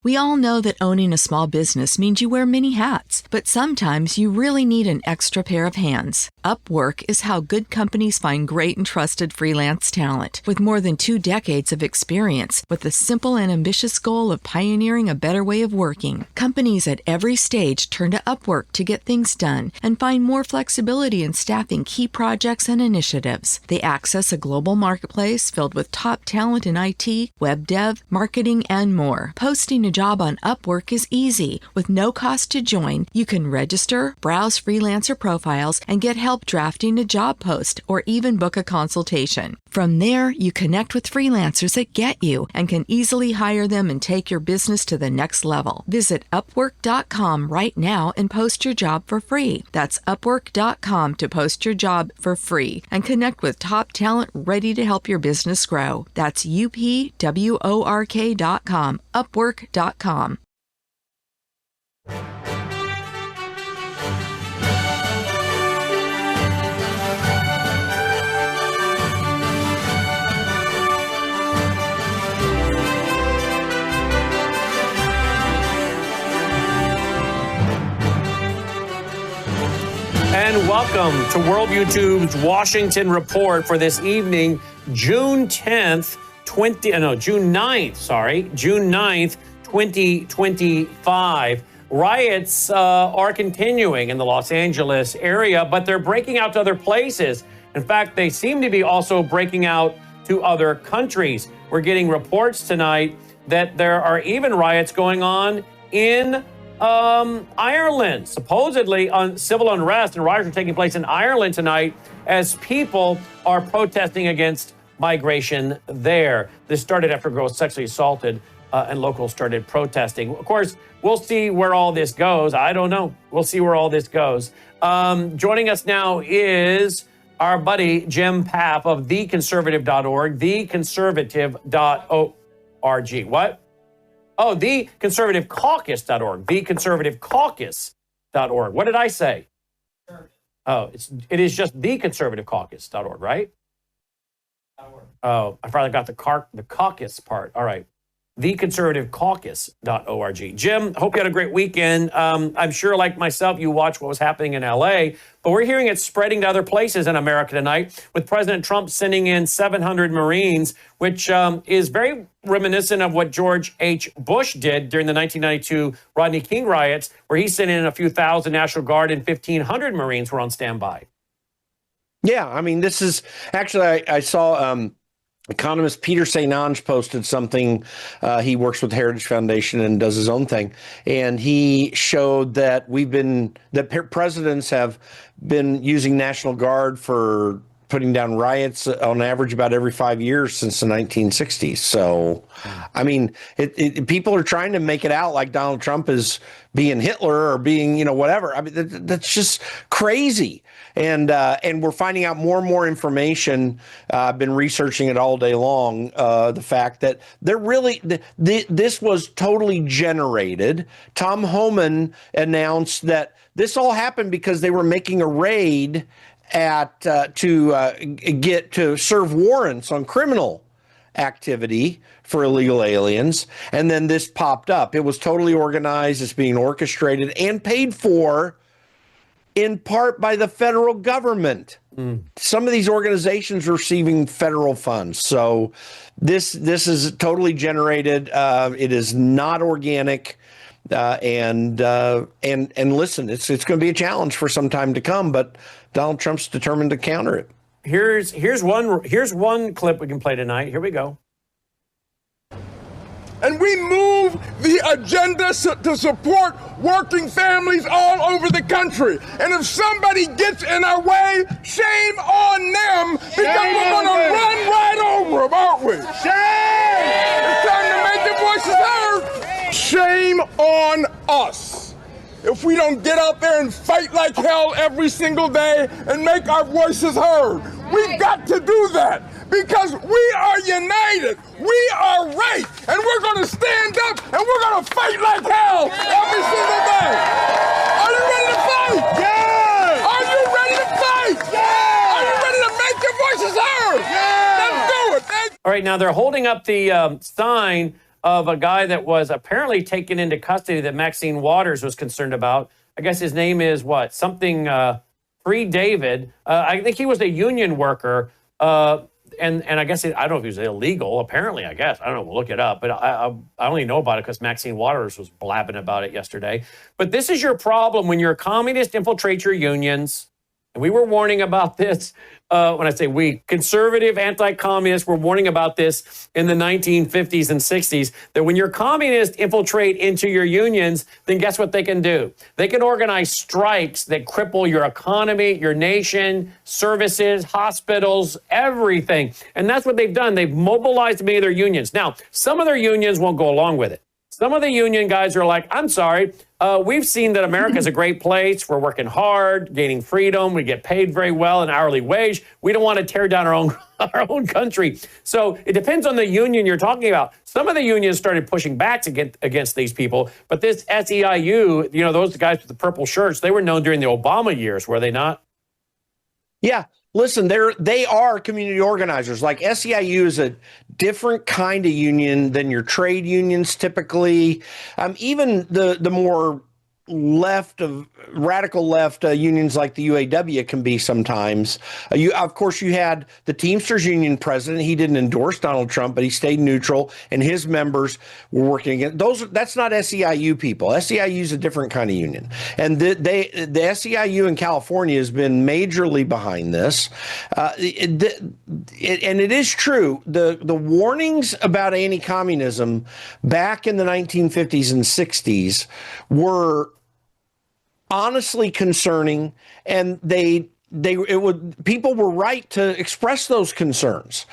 We all know that owning a small business means you wear many hats, but sometimes you really need an extra pair of hands. Upwork is how good companies find great and trusted freelance talent. With more than 2 decades of experience, with the simple and ambitious goal of pioneering a better way of working, companies at every stage turn to Upwork to get things done and find more flexibility in staffing key projects and initiatives. They access a global marketplace filled with top talent in IT, web dev, marketing, and more. Posting a job on Upwork is easy. With no cost to join, you can register, browse freelancer profiles, and get help drafting a job post or even book a consultation. From there, you connect with freelancers that get you and can easily hire them and take your business to the next level. Visit Upwork.com right now and post your job for free. That's Upwork.com to post your job for free and connect with top talent ready to help your business grow. That's UPWORK.com, Upwork.com. And welcome to World YouTube's Washington Report for this evening, June 9th, 2025. Riots are continuing in the Los Angeles area, but they're breaking out to other places. In fact, they seem to be also breaking out to other countries. We're getting reports tonight that there are even riots going on in Ireland, supposedly on civil unrest, and riots are taking place in Ireland tonight as people are protesting against migration there. This started after a girl was sexually assaulted and locals started protesting. Of course, we'll see where all this goes. I don't know. We'll see where all this goes. Joining us now is our buddy Jim Papp of theconservative.org, theconservative.org. What? Oh, theconservativecaucus.org, theconservativecaucus.org. What did I say? Oh, it is just theconservativecaucus.org, right? Oh, I finally got the caucus part. All right. theconservativecaucus.org. Jim, hope you had a great weekend. I'm sure, like myself, you watched what was happening in LA, but we're hearing it spreading to other places in America tonight, with President Trump sending in 700 Marines, which is very reminiscent of what George H. Bush did during the 1992 Rodney King riots, where he sent in a few thousand National Guard and 1,500 Marines were on standby. Yeah, I mean, this is actually, I saw economist Peter St. Onge posted something. He works with the Heritage Foundation and does his own thing. And he showed that presidents have been using National Guard for putting down riots on average about every 5 years since the 1960s. So, I mean, people are trying to make it out like Donald Trump is being Hitler or being, whatever. I mean, that's just crazy. And we're finding out more and more information. I've been researching it all day long. The fact that this was totally generated. Tom Homan announced that this all happened because they were making a raid to serve warrants on criminal activity for illegal aliens, and then this popped up. It was totally organized. It's being orchestrated and paid for in part by the federal government. Some of these organizations are receiving federal funds. So this is totally generated. It is not organic. And listen, it's going to be a challenge for some time to come, but Donald Trump's determined to counter it. Here's one clip we can play tonight. Here we go. And we move the agenda to support working families all over the country. And if somebody gets in our way, shame on them, because we're going to run right over them, aren't we? Shame! It's time to make your voices heard. Shame on us if we don't get out there and fight like hell every single day and make our voices heard. We've got to do that because we are united. We are right. And we're going to stand up and we're going to fight like hell every single day. Are you ready to fight? Yeah! Are you ready to fight? Yeah! Are you ready to make your voices heard? Yeah! Let's do it. All right, now they're holding up the sign of a guy that was apparently taken into custody that Maxine Waters was concerned about. I guess his name is what? Something Free David. I think he was a union worker. And I guess, I don't know if he was illegal. Apparently, I guess. I don't know. We'll look it up. But I only know about it because Maxine Waters was blabbing about it yesterday. But this is your problem when your communists infiltrate your unions. And we were warning about this. When I say we, conservative anti-communists were warning about this in the 1950s and 60s, that when your communists infiltrate into your unions, then guess what they can do? They can organize strikes that cripple your economy, your nation, services, hospitals, everything. And that's what they've done. They've mobilized many of their unions. Now, some of their unions won't go along with it. Some of the union guys are like, I'm sorry, we've seen that America is a great place. We're working hard, gaining freedom. We get paid very well, an hourly wage. We don't want to tear down our own country. So it depends on the union you're talking about. Some of the unions started pushing back against these people. But this SEIU, those guys with the purple shirts, they were known during the Obama years, were they not? Yeah. Listen, they are community organizers. Like SEIU is a different kind of union than your trade unions typically. Even the more radical left unions like the UAW can be sometimes. Of course, you had the Teamsters Union president. He didn't endorse Donald Trump, but he stayed neutral, and his members were working against those. That's not SEIU people. SEIU is a different kind of union, and the SEIU in California has been majorly behind this. And it is true. The warnings about anti-communism back in the 1950s and 60s were honestly concerning, and people were right to express those concerns.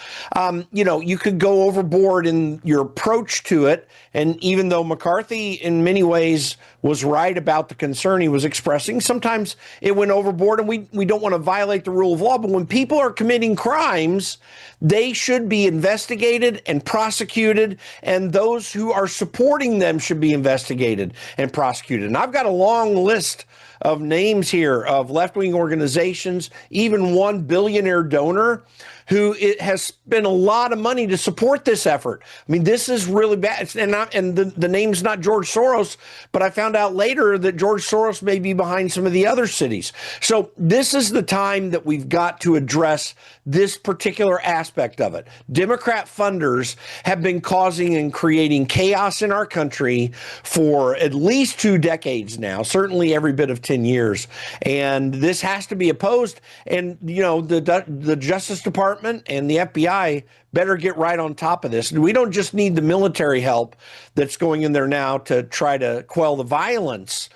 You could go overboard in your approach to it, and even though McCarthy in many ways was right about the concern he was expressing, sometimes it went overboard, and we don't want to violate the rule of law. But when people are committing crimes, they should be investigated and prosecuted, and those who are supporting them should be investigated and prosecuted. And I've got a long list of names here of left-wing organizations, even one billionaire donor who has spent a lot of money to support this effort. I mean, this is really bad. And the name's not George Soros, but I found out later that George Soros may be behind some of the other cities. So this is the time that we've got to address this particular aspect of it. Democrat funders have been causing and creating chaos in our country for at least 2 decades now, certainly every bit of 10 years. And this has to be opposed. And, the Justice Department and the FBI better get right on top of this. And we don't just need the military help that's going in there now to try to quell the violence.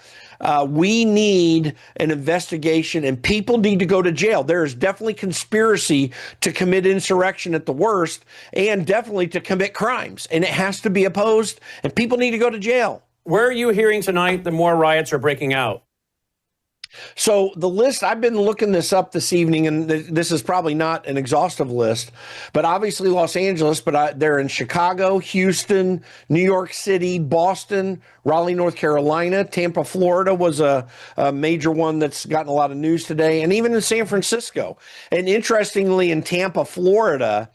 We need an investigation, and people need to go to jail. There is definitely conspiracy to commit insurrection at the worst, and definitely to commit crimes. And it has to be opposed, and people need to go to jail. Where are you hearing tonight the more riots are breaking out? So the list, I've been looking this up this evening, and this is probably not an exhaustive list, but obviously Los Angeles, but they're in Chicago, Houston, New York City, Boston, Raleigh, North Carolina, Tampa, Florida was a major one that's gotten a lot of news today, and even in San Francisco. And interestingly, in Tampa, Florida,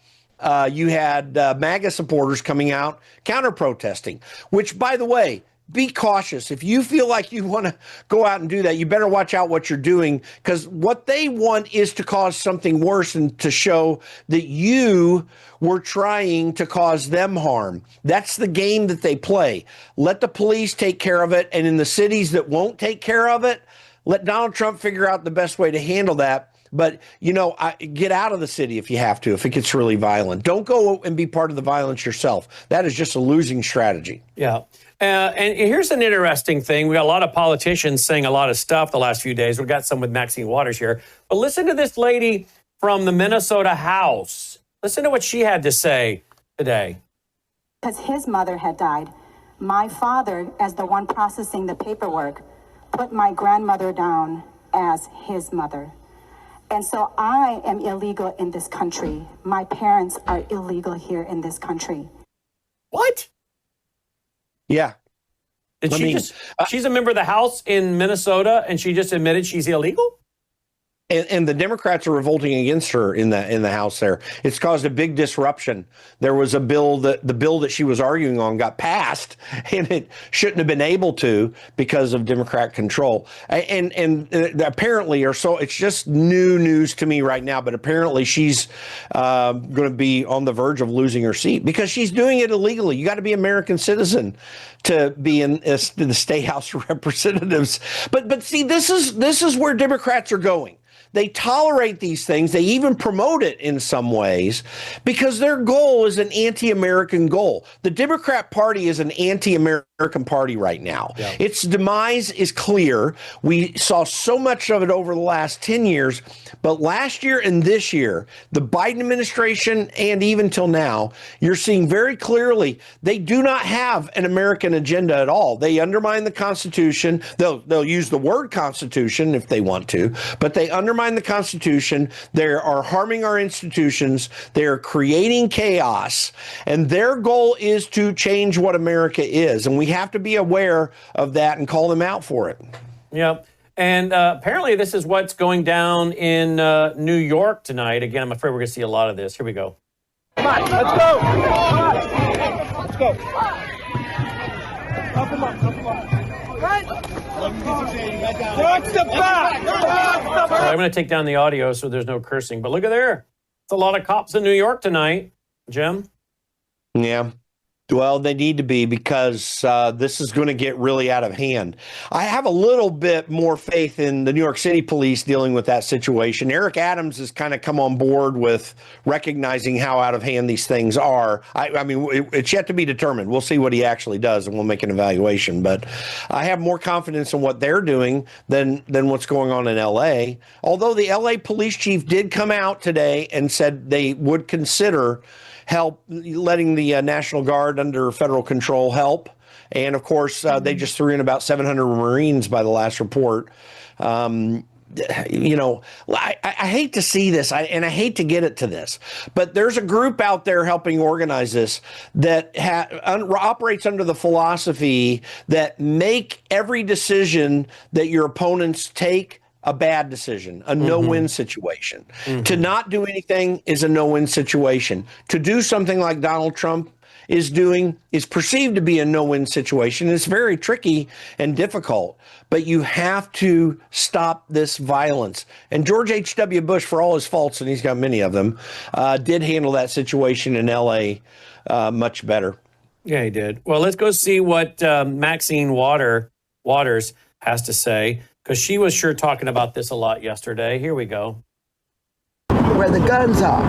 you had MAGA supporters coming out counter-protesting, which, by the way, be cautious. If you feel like you want to go out and do that, you better watch out what you're doing, because what they want is to cause something worse and to show that you were trying to cause them harm. That's the game that they play. Let the police take care of it. And in the cities that won't take care of it, let Donald Trump figure out the best way to handle that. But, get out of the city if you have to, if it gets really violent. Don't go and be part of the violence yourself. That is just a losing strategy. Yeah. And here's an interesting thing. We got a lot of politicians saying a lot of stuff the last few days. We've got some with Maxine Waters here. But listen to this lady from the Minnesota House. Listen to what she had to say today. Because his mother had died. My father, as the one processing the paperwork, put my grandmother down as his mother. And so I am illegal in this country. My parents are illegal here in this country. What? Yeah. She's a member of the House in Minnesota, and she just admitted she's illegal? And the Democrats are revolting against her in the House there. It's caused a big disruption. There was a bill the bill that she was arguing on got passed, and it shouldn't have been able to because of Democrat control. And apparently, or so it's just new news to me right now, but apparently she's going to be on the verge of losing her seat because she's doing it illegally. You got to be an American citizen to be in the State House of Representatives. But see, this is where Democrats are going. They tolerate these things. They even promote it in some ways because their goal is an anti-American goal. The Democrat Party is an anti-American party right now. Yeah. Its demise is clear. We saw so much of it over the last 10 years, but last year and this year, the Biden administration and even till now, you're seeing very clearly they do not have an American agenda at all. They undermine the Constitution. They'll use the word Constitution if they want to, but they undermine the Constitution. They are harming our institutions. They are creating chaos, and their goal is to change what America is, and we have to be aware of that and call them out for it. Yeah, and apparently this is what's going down in New York tonight. Again, I'm afraid we're going to see a lot of this. Here we go. Come on, let's go. Come on. Let's go. Come on. Watch the back. I'm going to take down the audio so there's no cursing. But look at there. It's a lot of cops in New York tonight, Jim. Yeah. Well, they need to be because this is going to get really out of hand. I have a little bit more faith in the New York City police dealing with that situation. Eric Adams has kind of come on board with recognizing how out of hand these things are. I mean, it's yet to be determined. We'll see what he actually does, and we'll make an evaluation. But I have more confidence in what they're doing than what's going on in L.A., although the L.A. police chief did come out today and said they would consider help letting the National Guard under federal control help. And of course, they just threw in about 700 Marines by the last report. I hate to see this, and I hate to get it to this, but there's a group out there helping organize this that operates under the philosophy that make every decision that your opponents take a bad decision, a no-win situation. To not do anything is a no-win situation. To do something like Donald Trump is doing is perceived to be a no-win situation. It's very tricky and difficult, but you have to stop this violence. And George H.W. Bush, for all his faults, and he's got many of them, did handle that situation in L.A. Much better. Yeah, he did. Well, let's go see what Maxine Waters has to say, because she was sure talking about this a lot yesterday. Here we go. Where the guns are.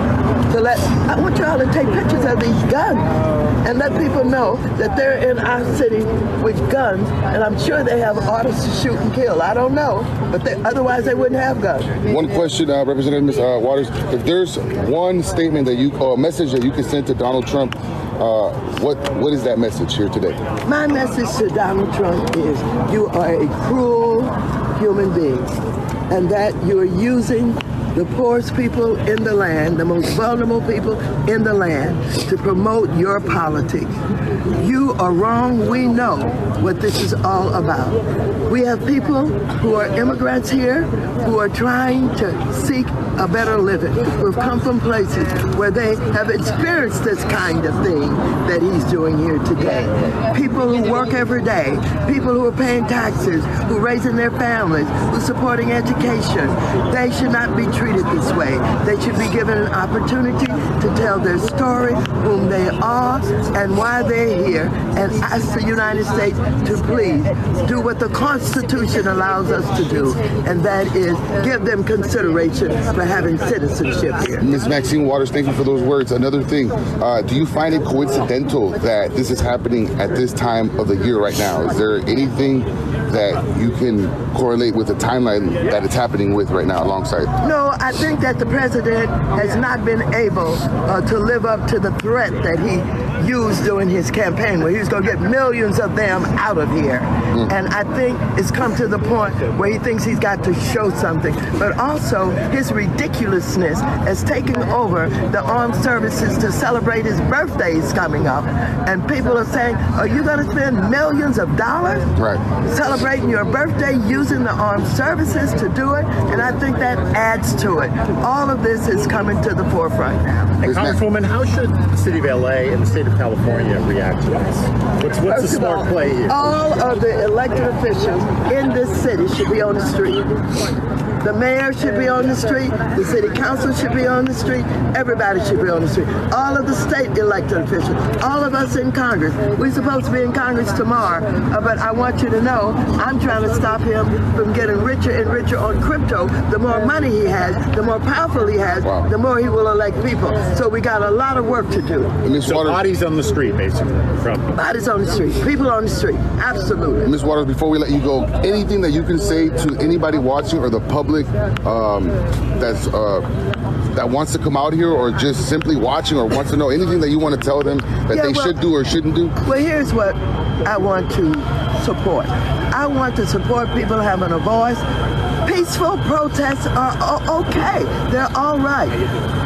I want y'all to take pictures of these guns and let people know that they're in our city with guns, and I'm sure they have orders to shoot and kill. I don't know, but otherwise they wouldn't have guns. One question, Representative Ms. Waters. If there's one statement that a message that you can send to Donald Trump, what is that message here today? My message to Donald Trump is you are a cruel human being, and that you are using the poorest people in the land, the most vulnerable people in the land, to promote your politics. You are wrong. We know what this is all about. We have people who are immigrants here who are trying to seek a better living, who have come from places where they have experienced this kind of thing that he's doing here today. People who work every day, people who are paying taxes, who are raising their families, who are supporting education. They should not be treated this way. They should be given an opportunity to tell their story, whom they are, and why they're here, and ask the United States to please do what the Constitution allows us to do, and that is give them consideration for having citizenship here. Ms. Maxine Waters, thank you for those words. Another thing, do you find it coincidental that this is happening at this time of the year right now? Is there anything that you can correlate with the timeline that it's happening with right now alongside? No, I think that the president has not been able to live up to the threat that he used during his campaign, where he was going to get millions of them out of here. And I think it's come to the point where he thinks he's got to show something. But also, his ridiculousness has taken over the armed services to celebrate his birthdays coming up. And people are saying, are you going to spend millions of dollars celebrating your birthday using the armed services to do it? And I think that adds to it. All of this is coming to the forefront now. And Congresswoman, how should the city of LA and the state of California react to this? What's the smart play here? All of the elected officials in this city should be on the street. The mayor should be on the street. The city council should be on the street. Everybody should be on the street. All of the state elected officials. All of us in Congress. We're supposed to be in Congress tomorrow, but I want you to know I'm trying to stop him from getting richer and richer on crypto. The more money he has, the more powerful he has, the more he will elect people. So we got a lot of work to do. So bodies on the street, basically. Bodies on the street. People on the street. Absolutely. Ms. Waters, before we let you go, anything that you can say to anybody watching or the public that wants to come out here, or just simply watching, or wants to know anything that you want to tell them that they should do or shouldn't do? Well, here's what I want to support. I want to support people having a voice. Peaceful protests are okay. They're all right.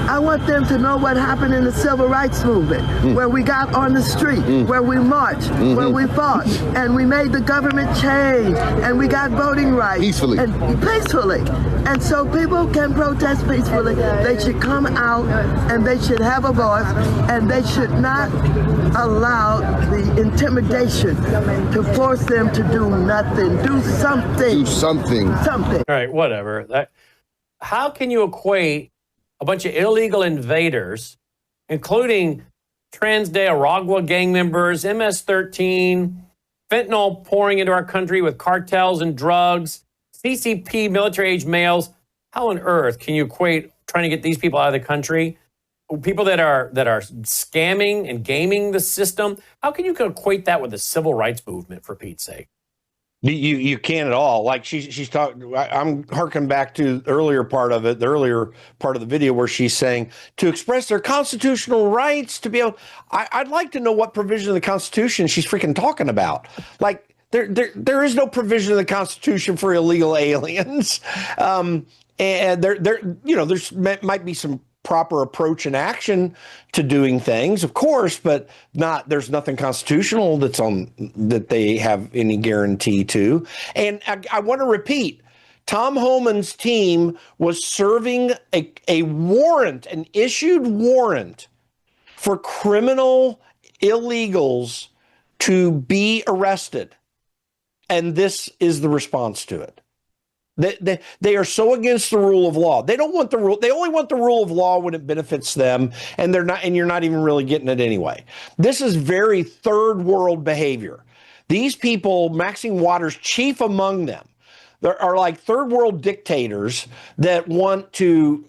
I want them to know what happened in the civil rights movement, where we got on the street, where we marched, where we fought, and we made the government change, and we got voting rights. Peacefully. And so people can protest peacefully. They should come out, and they should have a voice, and they should not allow the intimidation to force them to do nothing. Do something. Do something. Something. All right, whatever. How can you equate a bunch of illegal invaders, including Trans de Aragua gang members, MS-13, fentanyl pouring into our country with cartels and drugs, CCP, military-age males? How on earth can you equate trying to get these people out of the country? People that are scamming and gaming the system? How can you equate that with the civil rights movement, for Pete's sake? You can't at all. Like she's talking. I'm harking back to the earlier part of the video where she's saying to express their constitutional rights to be able. I'd like to know what provision of the Constitution she's freaking talking about. Like there is no provision of the Constitution for illegal aliens, and there's might be some proper approach and action to doing things, of course, but there's nothing constitutional that they have any guarantee to. And I want to repeat, Tom Homan's team was serving a warrant, an issued warrant for criminal illegals to be arrested. And this is the response to it. They are so against the rule of law. They don't want the rule. They only want the rule of law when it benefits them, and you're not even really getting it anyway. This is very third world behavior. These people, Maxine Waters, chief among them, there are like third world dictators that want to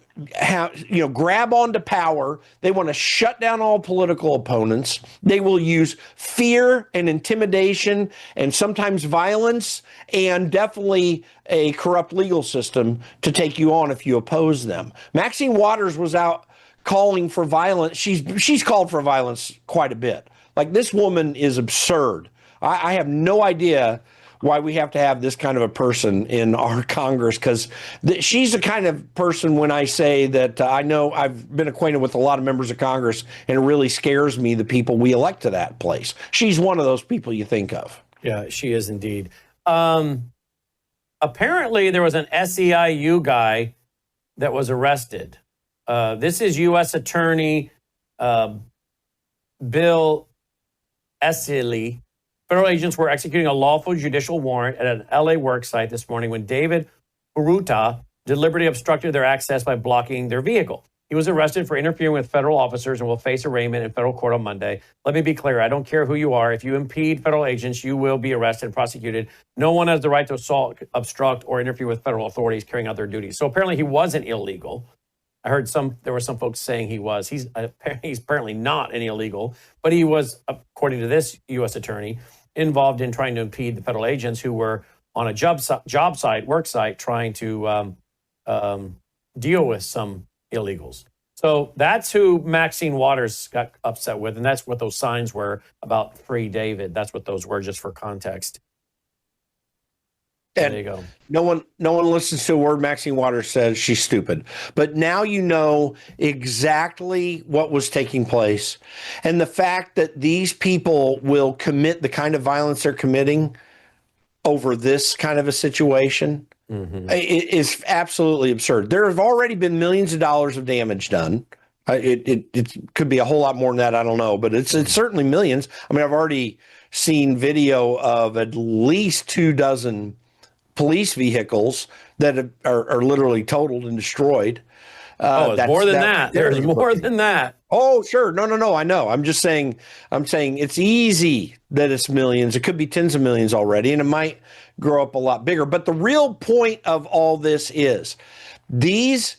grab onto power. They want to shut down all political opponents. They will use fear and intimidation and sometimes violence and definitely a corrupt legal system to take you on if you oppose them. Maxine Waters was out calling for violence. She's called for violence quite a bit. Like, this woman is absurd. I have no idea why we have to have this kind of a person in our Congress, because she's the kind of person, when I say that I know I've been acquainted with a lot of members of Congress, and it really scares me, the people we elect to that place. She's one of those people you think of. Yeah, she is indeed. Apparently, there was an SEIU guy that was arrested. This is U.S. Attorney Bill Essely. Federal agents were executing a lawful judicial warrant at an LA work site this morning when David Huruta deliberately obstructed their access by blocking their vehicle. He was arrested for interfering with federal officers and will face arraignment in federal court on Monday. Let me be clear. I don't care who you are. If you impede federal agents, you will be arrested and prosecuted. No one has the right to assault, obstruct, or interfere with federal authorities carrying out their duties. So apparently he wasn't illegal. I heard there were some folks saying he was. He's apparently not an illegal, but he was, according to this U.S. attorney, involved in trying to impede the federal agents who were on a job site, work site, trying to deal with some illegals. So that's who Maxine Waters got upset with, and that's what those signs were about Free David. That's what those were, just for context. And there you go. No one listens to a word Maxine Waters says. She's stupid. But now you know exactly what was taking place. And the fact that these people will commit the kind of violence they're committing over this kind of a situation is absolutely absurd. There have already been millions of dollars of damage done. It could be a whole lot more than that. I don't know. But it's certainly millions. I mean, I've already seen video of at least 24 police vehicles that are literally totaled and destroyed. It's more than that. There's more than that. Oh, sure. No. I know. I'm saying it's easy that it's millions. It could be tens of millions already, and it might grow up a lot bigger. But the real point of all this is these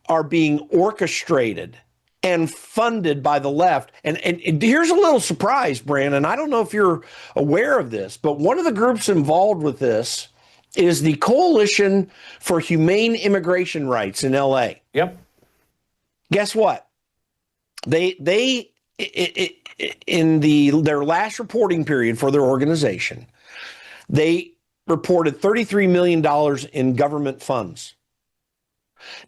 are being orchestrated and funded by the left. And here's a little surprise, Brandon. I don't know if you're aware of this, but one of the groups involved with this is the Coalition for Humane Immigration Rights in LA. Yep. Guess what? They in their last reporting period for their organization, they reported $33 million in government funds.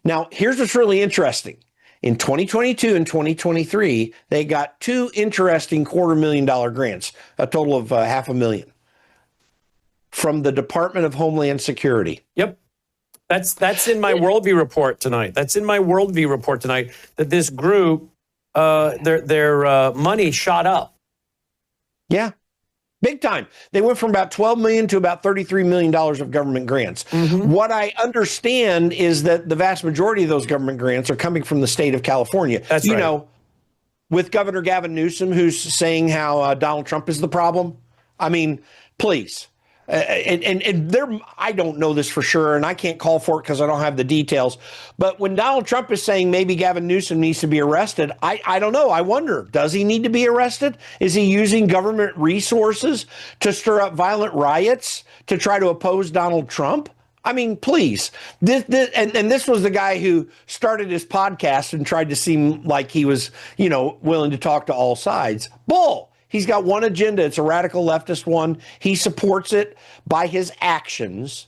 Now, here's what's really interesting. In 2022 and 2023, they got two interesting $250,000 grants, a total of $500,000. From the Department of Homeland Security. Yep. That's in my worldview report tonight. That this group, their money shot up. Yeah. Big time. They went from about $12 million to about $33 million of government grants. What I understand is that the vast majority of those government grants are coming from the state of California. That's right. You know, with Governor Gavin Newsom, who's saying how Donald Trump is the problem. I mean, please. And there, I don't know this for sure, and I can't call for it because I don't have the details. But when Donald Trump is saying maybe Gavin Newsom needs to be arrested, I don't know. I wonder, does he need to be arrested? Is he using government resources to stir up violent riots to try to oppose Donald Trump? I mean, please. This was the guy who started his podcast and tried to seem like he was, willing to talk to all sides. Bull. He's got one agenda. It's a radical leftist one. He supports it by his actions,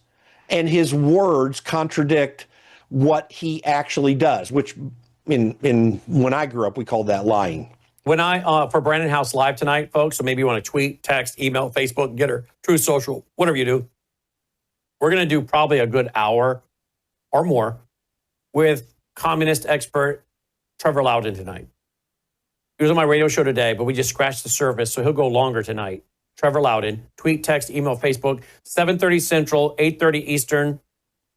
and his words contradict what he actually does, which when I grew up, we called that lying. When for Brandon House Live tonight, folks, so maybe you want to tweet, text, email, Facebook, Getter, Truth Social, whatever you do, we're going to do probably a good hour or more with communist expert Trevor Loudon tonight. He was on my radio show today, but we just scratched the surface, so he'll go longer tonight. Trevor Loudon, tweet, text, email, Facebook, 7:30 Central, 8:30 Eastern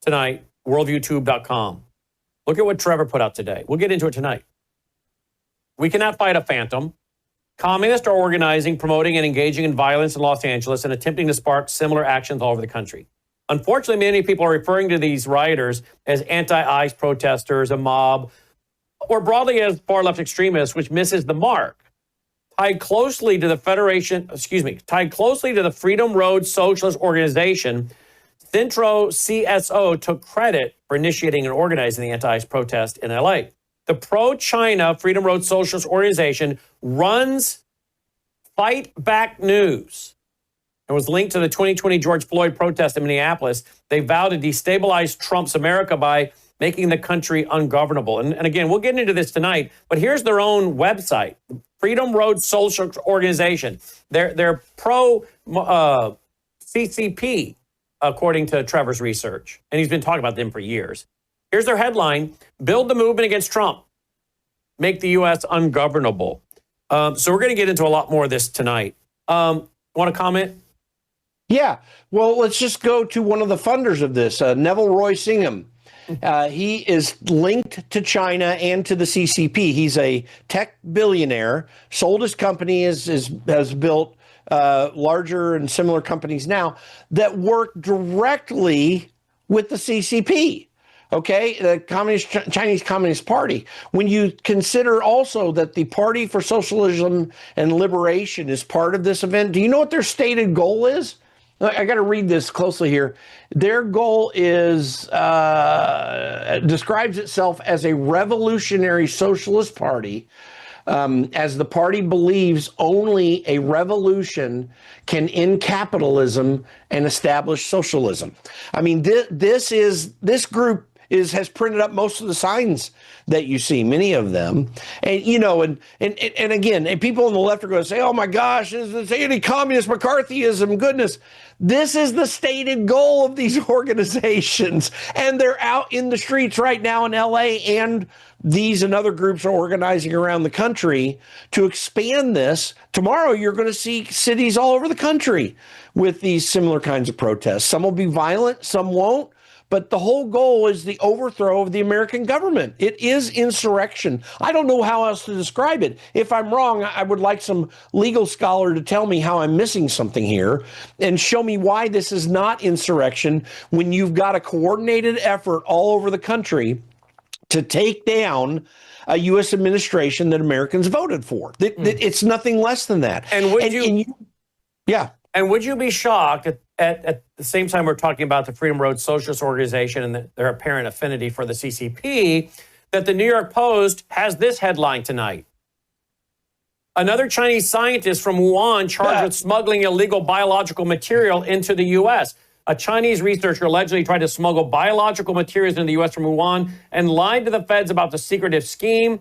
tonight, worldviewtube.com. Look at what Trevor put out today. We'll get into it tonight. We cannot fight a phantom. Communists are organizing, promoting, and engaging in violence in Los Angeles and attempting to spark similar actions all over the country. Unfortunately, many people are referring to these rioters as anti-ICE protesters, a mob, or broadly as far-left extremists, which misses the mark. Tied closely to the Freedom Road Socialist Organization, Centro CSO took credit for initiating and organizing the anti-ICE protest in LA. The pro-China Freedom Road Socialist Organization runs Fight Back News. It was linked to the 2020 George Floyd protest in Minneapolis. They vowed to destabilize Trump's America by making the country ungovernable. And again, we'll get into this tonight, but here's their own website, Freedom Road Social Organization. They're pro CCP, according to Trevor's research. And he's been talking about them for years. Here's their headline, Build the Movement Against Trump, Make the U.S. Ungovernable. So we're going to get into a lot more of this tonight. Want to comment? Yeah. Well, let's just go to one of the funders of this, Neville Roy Singham. He is linked to China and to the CCP. He's a tech billionaire, sold his company, has built larger and similar companies now that work directly with the CCP. Okay, the Chinese Communist Party. When you consider also that the Party for Socialism and Liberation is part of this event, do you know what their stated goal is? I got to read this closely here. Their goal is describes itself as a revolutionary socialist party, as the party believes only a revolution can end capitalism and establish socialism. I mean, this group has printed up most of the signs that you see, many of them. And, you know, and again, and people on the left are going to say, oh my gosh, this is anti-communist McCarthyism, goodness. This is the stated goal of these organizations. And they're out in the streets right now in LA, and these and other groups are organizing around the country to expand this. Tomorrow, you're going to see cities all over the country with these similar kinds of protests. Some will be violent, some won't. But the whole goal is the overthrow of the American government. It is insurrection. I don't know how else to describe it. If I'm wrong, I would like some legal scholar to tell me how I'm missing something here and show me why this is not insurrection when you've got a coordinated effort all over the country to take down a U.S. administration that Americans voted for. It's nothing less than that. And would yeah. And would you be shocked at the same time we're talking about the Freedom Road Socialist Organization and their apparent affinity for the CCP, that the New York Post has this headline tonight? Another Chinese scientist from Wuhan charged with smuggling illegal biological material into the U.S. A Chinese researcher allegedly tried to smuggle biological materials into the U.S. from Wuhan and lied to the feds about the secretive scheme.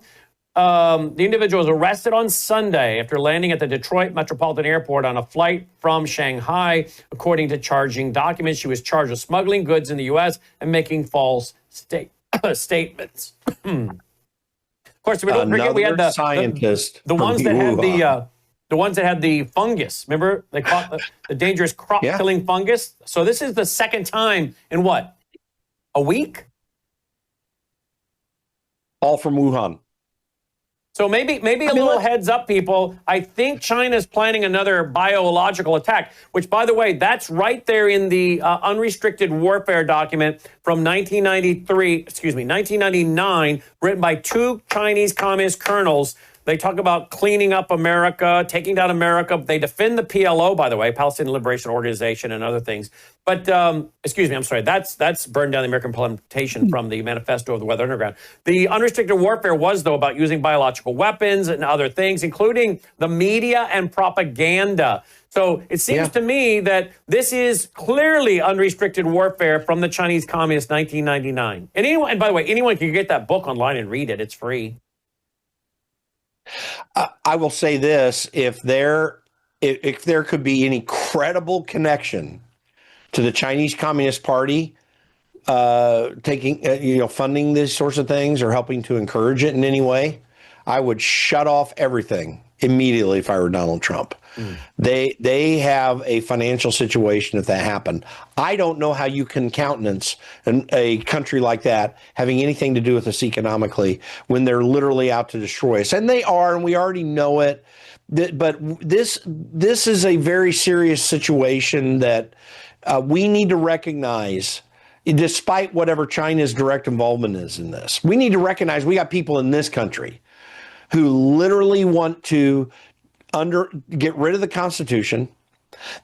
The individual was arrested on Sunday after landing at the Detroit Metropolitan Airport on a flight from Shanghai. According to charging documents, she was charged with smuggling goods in the U.S. and making false statements. Of course, we don't forget we had the scientist, the ones that had the ones that had the fungus. Remember, they caught the dangerous crop-killing fungus. So this is the second time in what, a week? All from Wuhan. So maybe a little heads up, people. I think China's planning another biological attack, which, by the way, that's right there in the unrestricted warfare document from 1999, written by two Chinese communist colonels. They talk about cleaning up America, taking down America. They defend the PLO, by the way, Palestinian Liberation Organization, and other things. But, excuse me, I'm sorry. That's burned down the American implementation from the Manifesto of the Weather Underground. The unrestricted warfare was, though, about using biological weapons and other things, including the media and propaganda. So it seems to me that this is clearly unrestricted warfare from the Chinese Communists 1999. And by the way, anyone can get that book online and read it. It's free. I will say this: if there could be any credible connection to the Chinese Communist Party funding these sorts of things or helping to encourage it in any way, I would shut off everything immediately if I were Donald Trump. They have a financial situation if that happened. I don't know how you can countenance a country like that having anything to do with us economically when they're literally out to destroy us. And they are, and we already know it. But this is a very serious situation that we need to recognize, despite whatever China's direct involvement is in this. We need to recognize we got people in this country who literally want to get rid of the Constitution.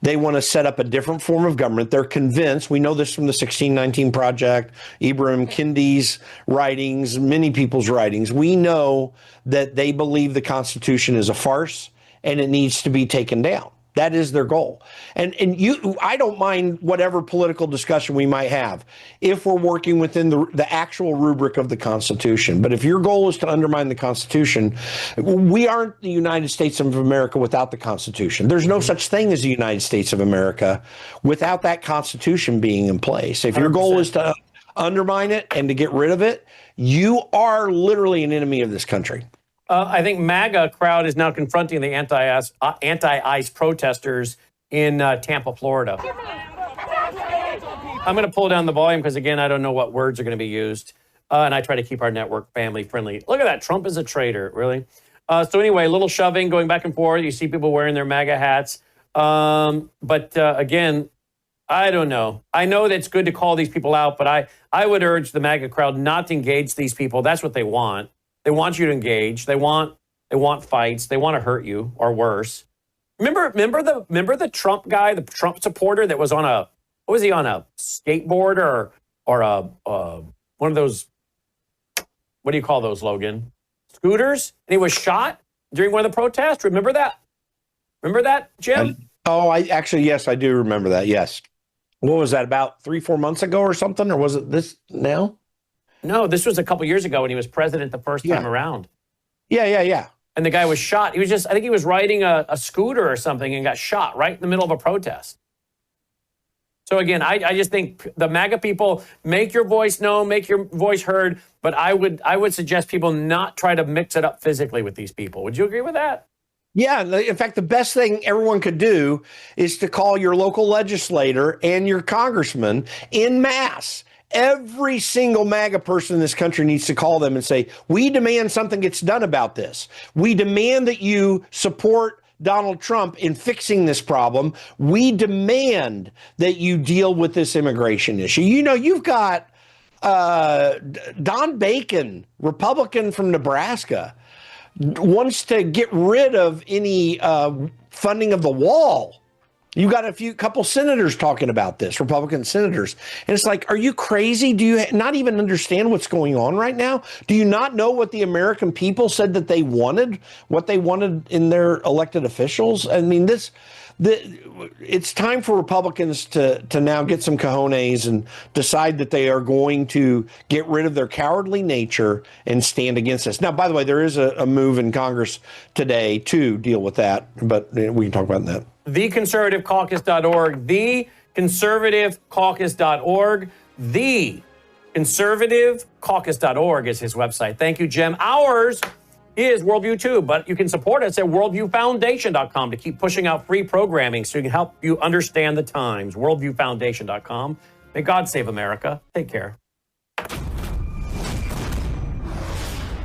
They want to set up a different form of government. They're convinced, we know this from the 1619 Project, Ibram Kendi's writings, many people's writings. We know that they believe the Constitution is a farce and it needs to be taken down. That is their goal. And I don't mind whatever political discussion we might have if we're working within the actual rubric of the Constitution. But if your goal is to undermine the Constitution, we aren't the United States of America without the Constitution. There's no such thing as the United States of America without that Constitution being in place. If your goal is to undermine it and to get rid of it, you are literally an enemy of this country. I think MAGA crowd is now confronting the anti-ICE protesters in Tampa, Florida. I'm going to pull down the volume because, again, I don't know what words are going to be used. And I try to keep our network family friendly. Look at that. Trump is a traitor. Really? So anyway, a little shoving going back and forth. You see people wearing their MAGA hats. But again, I don't know. I know that it's good to call these people out, but I would urge the MAGA crowd not to engage these people. That's what they want. They want you to engage. They want fights. They want to hurt you or worse. Remember the Trump guy, the Trump supporter that was on a skateboard or a one of those, what do you call those, Logan? Scooters? And he was shot during one of the protests. Remember that? Remember that, Jim? Yes, I do remember that. Yes. What was that, about 3-4 months ago or something? Or was it this now? No, this was a couple years ago when he was president the first time around. Yeah. And the guy was shot. I think he was riding a scooter or something and got shot right in the middle of a protest. So again, I just think the MAGA people, make your voice known, make your voice heard, but I would suggest people not try to mix it up physically with these people. Would you agree with that? Yeah. In fact, the best thing everyone could do is to call your local legislator and your congressman en masse. Every single MAGA person in this country needs to call them and say, we demand something gets done about this. We demand that you support Donald Trump in fixing this problem. We demand that you deal with this immigration issue. You know, you've got Don Bacon, Republican from Nebraska, wants to get rid of any funding of the wall. You got couple senators talking about this, Republican senators. And it's like, are you crazy? Do you not even understand what's going on right now? Do you not know what the American people said that they wanted, what they wanted in their elected officials? I mean, it's time for Republicans to now get some cojones and decide that they are going to get rid of their cowardly nature and stand against this. Now, by the way, there is a move in Congress today to deal with that, but we can talk about that. TheConservativeCaucus.org, TheConservativeCaucus.org, TheConservativeCaucus.org is his website. Thank you, Jim. Ours is Worldview too, but you can support us at WorldviewFoundation.com to keep pushing out free programming so you can help you understand the times. WorldviewFoundation.com. May God save America. Take care.